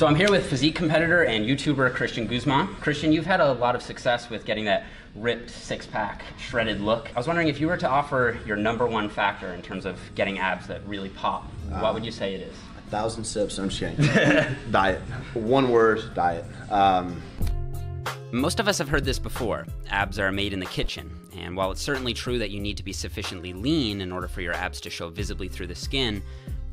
So I'm here with physique competitor and YouTuber Christian Guzman. Christian, you've had a lot of success with getting that ripped six-pack, shredded look. I was wondering if you were to offer your #1 factor in terms of getting abs that really pop, what would you say it is? 1,000 sips, I'm just kidding. Diet. One word, diet. Most of us have heard this before. Abs are made in the kitchen. And while it's certainly true that you need to be sufficiently lean in order for your abs to show visibly through the skin,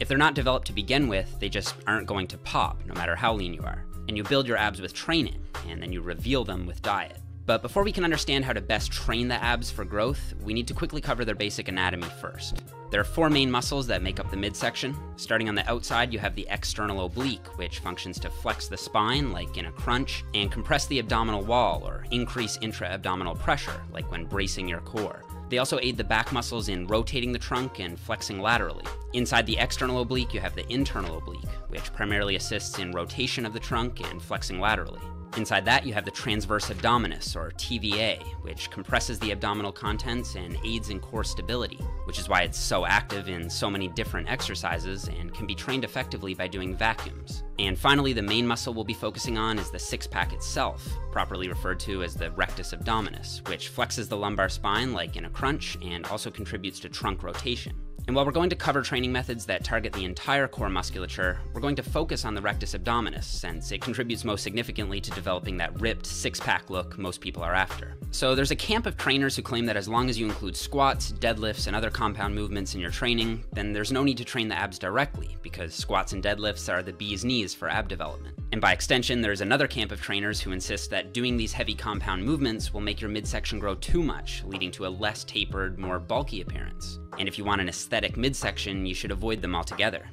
if they're not developed to begin with, they just aren't going to pop, no matter how lean you are. And you build your abs with training, and then you reveal them with diet. But before we can understand how to best train the abs for growth, we need to quickly cover their basic anatomy first. There are 4 main muscles that make up the midsection. Starting on the outside, you have the external oblique, which functions to flex the spine, like in a crunch, and compress the abdominal wall, or increase intra-abdominal pressure, like when bracing your core. They also aid the back muscles in rotating the trunk and flexing laterally. Inside the external oblique, you have the internal oblique, which primarily assists in rotation of the trunk and flexing laterally. Inside that, you have the transverse abdominis, or TVA, which compresses the abdominal contents and aids in core stability, which is why it's so active in so many different exercises and can be trained effectively by doing vacuums. And finally, the main muscle we'll be focusing on is the six-pack itself, properly referred to as the rectus abdominis, which flexes the lumbar spine like in a crunch and also contributes to trunk rotation. And while we're going to cover training methods that target the entire core musculature, we're going to focus on the rectus abdominis, since it contributes most significantly to developing that ripped six-pack look most people are after. So there's a camp of trainers who claim that as long as you include squats, deadlifts, and other compound movements in your training, then there's no need to train the abs directly, because squats and deadlifts are the bee's knees for ab development. And by extension, there's another camp of trainers who insist that doing these heavy compound movements will make your midsection grow too much, leading to a less tapered, more bulky appearance. And if you want an aesthetic midsection, you should avoid them altogether.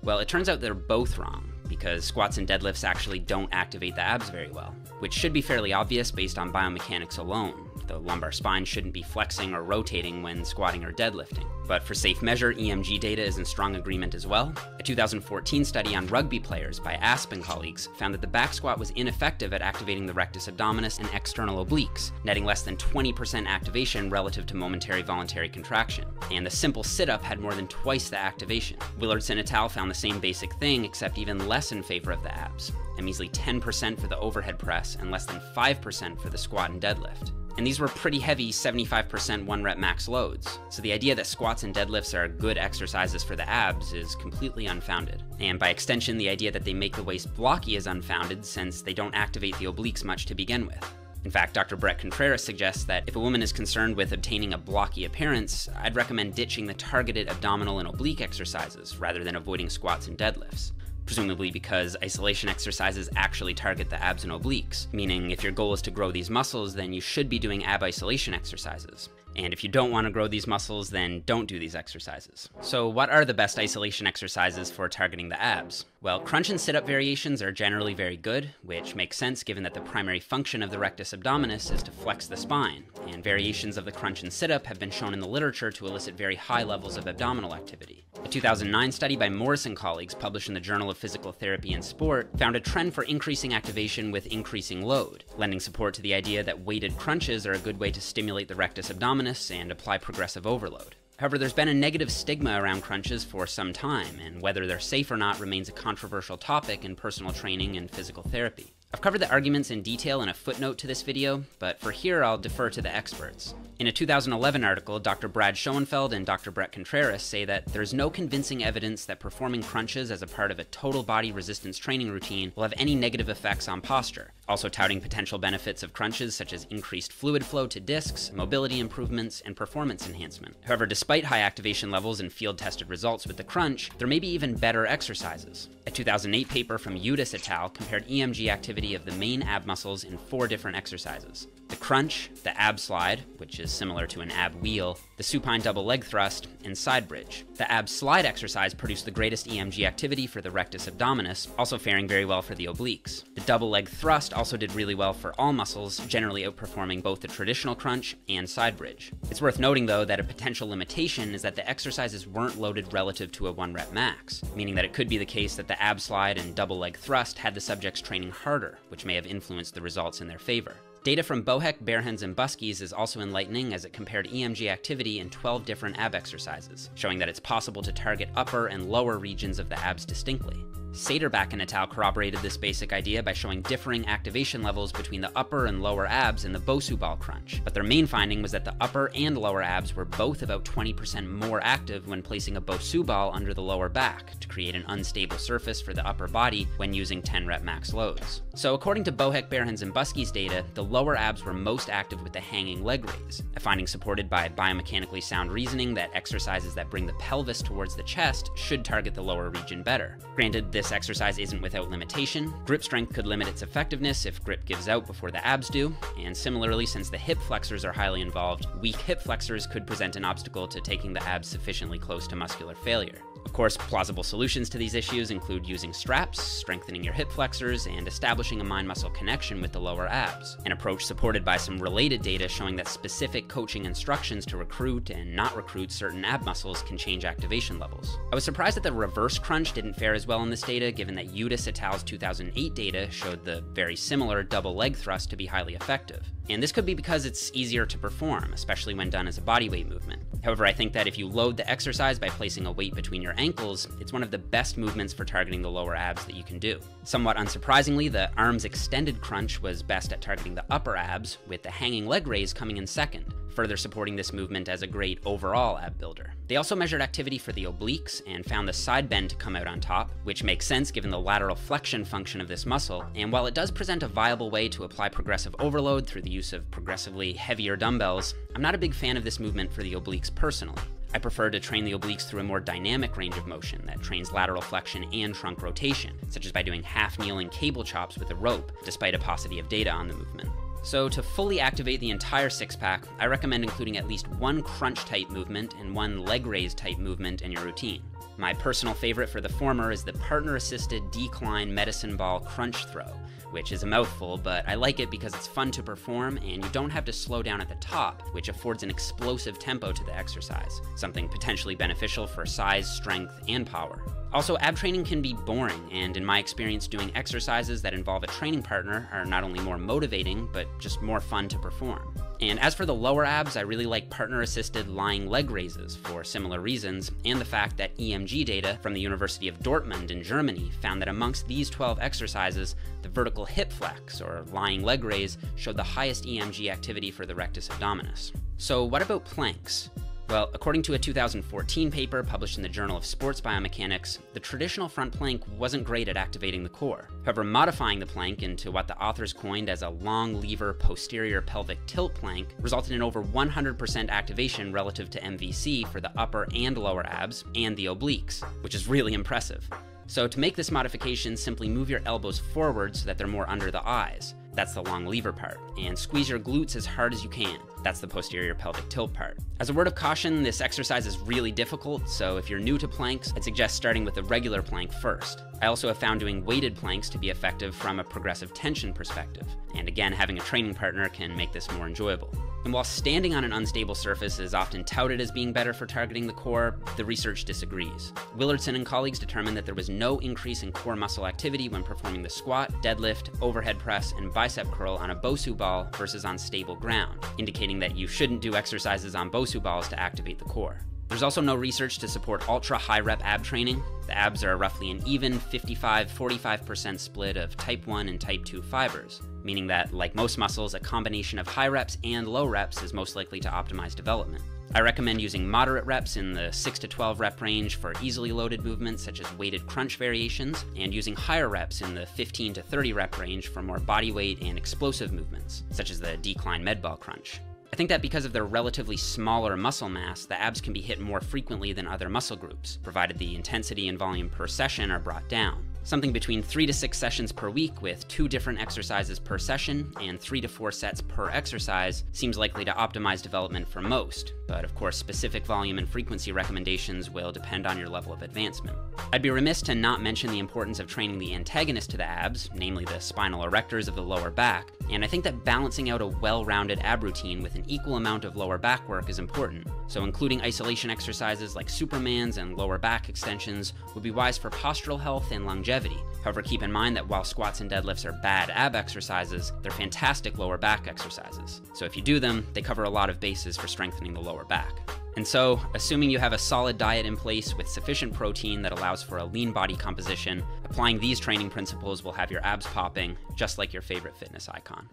Well, it turns out they're both wrong, because squats and deadlifts actually don't activate the abs very well, which should be fairly obvious based on biomechanics alone. The lumbar spine shouldn't be flexing or rotating when squatting or deadlifting. But for safe measure, EMG data is in strong agreement as well. A 2014 study on rugby players by Asp and colleagues found that the back squat was ineffective at activating the rectus abdominis and external obliques, netting less than 20% activation relative to momentary voluntary contraction. And the simple sit-up had more than twice the activation. Willardson et al. Found the same basic thing, except even less in favor of the abs, a measly 10% for the overhead press and less than 5% for the squat and deadlift. And these were pretty heavy 75% 1-rep max loads. So the idea that squats and deadlifts are good exercises for the abs is completely unfounded. And by extension, the idea that they make the waist blocky is unfounded, since they don't activate the obliques much to begin with. In fact, Dr. Brett Contreras suggests that if a woman is concerned with obtaining a blocky appearance, I'd recommend ditching the targeted abdominal and oblique exercises rather than avoiding squats and deadlifts. Presumably because isolation exercises actually target the abs and obliques, meaning if your goal is to grow these muscles, then you should be doing ab isolation exercises. And if you don't want to grow these muscles, then don't do these exercises. So what are the best isolation exercises for targeting the abs? Well, crunch and sit-up variations are generally very good, which makes sense given that the primary function of the rectus abdominis is to flex the spine, and variations of the crunch and sit-up have been shown in the literature to elicit very high levels of abdominal activity. A 2009 study by Morris and colleagues published in the Journal of Physical Therapy and Sport found a trend for increasing activation with increasing load, lending support to the idea that weighted crunches are a good way to stimulate the rectus abdominis and apply progressive overload. However, there's been a negative stigma around crunches for some time, and whether they're safe or not remains a controversial topic in personal training and physical therapy. I've covered the arguments in detail in a footnote to this video, but for here I'll defer to the experts. In a 2011 article, Dr. Brad Schoenfeld and Dr. Brett Contreras say that there's no convincing evidence that performing crunches as a part of a total body resistance training routine will have any negative effects on posture, also touting potential benefits of crunches such as increased fluid flow to discs, mobility improvements, and performance enhancement. However, despite high activation levels and field-tested results with the crunch, there may be even better exercises. A 2008 paper from Udis et al. Compared EMG activity of the main ab muscles in 4 different exercises: the crunch, the ab slide, which is similar to an ab wheel, the supine double leg thrust, and side bridge. The ab slide exercise produced the greatest EMG activity for the rectus abdominis, also faring very well for the obliques. The double leg thrust also did really well for all muscles, generally outperforming both the traditional crunch and side bridge. It's worth noting though that a potential limitation is that the exercises weren't loaded relative to a 1-rep max, meaning that it could be the case that the ab slide and double leg thrust had the subjects training harder, which may have influenced the results in their favor. Data from Bohek, Bearhans, and Buskies is also enlightening as it compared EMG activity in 12 different ab exercises, showing that it's possible to target upper and lower regions of the abs distinctly. Saderback et al. Corroborated this basic idea by showing differing activation levels between the upper and lower abs in the Bosu ball crunch, but their main finding was that the upper and lower abs were both about 20% more active when placing a Bosu ball under the lower back to create an unstable surface for the upper body when using 10 rep max loads. So according to Bohek, Behrens, and Buskey's data, the lower abs were most active with the hanging leg raise, a finding supported by biomechanically sound reasoning that exercises that bring the pelvis towards the chest should target the lower region better. Granted, this exercise isn't without limitation. Grip strength could limit its effectiveness if grip gives out before the abs do, and similarly, since the hip flexors are highly involved, weak hip flexors could present an obstacle to taking the abs sufficiently close to muscular failure. Of course, plausible solutions to these issues include using straps, strengthening your hip flexors, and establishing a mind-muscle connection with the lower abs, an approach supported by some related data showing that specific coaching instructions to recruit and not recruit certain ab muscles can change activation levels. I was surprised that the reverse crunch didn't fare as well in this data, given that Udis et al.'s 2008 data showed the very similar double leg thrust to be highly effective. And this could be because it's easier to perform, especially when done as a bodyweight movement. However, I think that if you load the exercise by placing a weight between your ankles, it's one of the best movements for targeting the lower abs that you can do. Somewhat unsurprisingly, the arms extended crunch was best at targeting the upper abs, with the hanging leg raise coming in second, further supporting this movement as a great overall ab builder. They also measured activity for the obliques and found the side bend to come out on top, which makes sense given the lateral flexion function of this muscle, and while it does present a viable way to apply progressive overload through the use of progressively heavier dumbbells, I'm not a big fan of this movement for the obliques personally. I prefer to train the obliques through a more dynamic range of motion that trains lateral flexion and trunk rotation, such as by doing half-kneeling cable chops with a rope, despite a paucity of data on the movement. So to fully activate the entire six-pack, I recommend including at least one crunch-type movement and one leg raise-type movement in your routine. My personal favorite for the former is the partner-assisted decline medicine ball crunch throw, which is a mouthful, but I like it because it's fun to perform and you don't have to slow down at the top, which affords an explosive tempo to the exercise, something potentially beneficial for size, strength, and power. Also, ab training can be boring, and in my experience, doing exercises that involve a training partner are not only more motivating, but just more fun to perform. And as for the lower abs, I really like partner-assisted lying leg raises for similar reasons, and the fact that EMG data from the University of Dortmund in Germany found that amongst these 12 exercises, the vertical hip flex, or lying leg raise, showed the highest EMG activity for the rectus abdominis. So what about planks? Well, according to a 2014 paper published in the Journal of Sports Biomechanics, the traditional front plank wasn't great at activating the core. However, modifying the plank into what the authors coined as a long lever posterior pelvic tilt plank resulted in over 100% activation relative to MVC for the upper and lower abs and the obliques, which is really impressive. So to make this modification, simply move your elbows forward so that they're more under the eyes. That's the long lever part, and squeeze your glutes as hard as you can. That's the posterior pelvic tilt part. As a word of caution, this exercise is really difficult, so if you're new to planks, I'd suggest starting with a regular plank first. I also have found doing weighted planks to be effective from a progressive tension perspective, and again, having a training partner can make this more enjoyable. And while standing on an unstable surface is often touted as being better for targeting the core, the research disagrees. Willardson and colleagues determined that there was no increase in core muscle activity when performing the squat, deadlift, overhead press, and bicep curl on a Bosu ball versus on stable ground, indicating that you shouldn't do exercises on Bosu balls to activate the core. There's also no research to support ultra-high rep ab training. The abs are roughly an even 55-45% split of type 1 and type 2 fibers, meaning that, like most muscles, a combination of high reps and low reps is most likely to optimize development. I recommend using moderate reps in the 6 to 12 rep range for easily loaded movements such as weighted crunch variations, and using higher reps in the 15 to 30 rep range for more body weight and explosive movements, such as the decline med ball crunch. I think that because of their relatively smaller muscle mass, the abs can be hit more frequently than other muscle groups, provided the intensity and volume per session are brought down. Something between 3 to 6 sessions per week with 2 different exercises per session and 3 to 4 sets per exercise seems likely to optimize development for most, but of course specific volume and frequency recommendations will depend on your level of advancement. I'd be remiss to not mention the importance of training the antagonist to the abs, namely the spinal erectors of the lower back, and I think that balancing out a well-rounded ab routine with an equal amount of lower back work is important, so including isolation exercises like Supermans and lower back extensions would be wise for postural health and longevity. However, keep in mind that while squats and deadlifts are bad ab exercises, they're fantastic lower back exercises. So if you do them, they cover a lot of bases for strengthening the lower back. And so, assuming you have a solid diet in place with sufficient protein that allows for a lean body composition, applying these training principles will have your abs popping, just like your favorite fitness icon.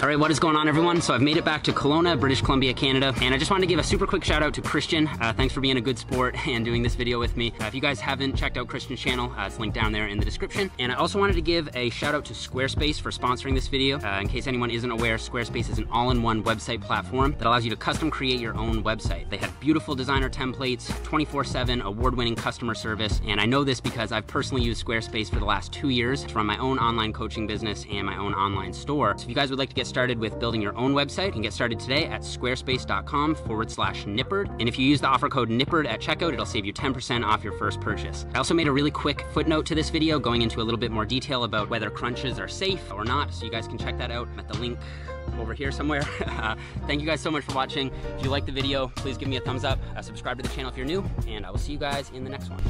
All right, what is going on, everyone? So I've made it back to Kelowna, British Columbia, Canada, and I just wanted to give a super quick shout out to Christian. Thanks for being a good sport and doing this video with me. If you guys haven't checked out Christian's channel, it's linked down there in the description. And I also wanted to give a shout out to Squarespace for sponsoring this video. In case anyone isn't aware, Squarespace is an all-in-one website platform that allows you to custom create your own website. They have beautiful designer templates, 24/7 award-winning customer service, and I know this because I've personally used Squarespace for the last 2 years to run my own online coaching business and my own online store. So if you guys would like to get started with building your own website, you can get started today at squarespace.com/Nippard. And if you use the offer code Nippard at checkout, it'll save you 10% off your first purchase. I also made a really quick footnote to this video going into a little bit more detail about whether crunches are safe or not, so you guys can check that out at the link over here somewhere. Thank you guys so much for watching. If you liked the video, please give me a thumbs up, subscribe to the channel if you're new, and I will see you guys in the next one.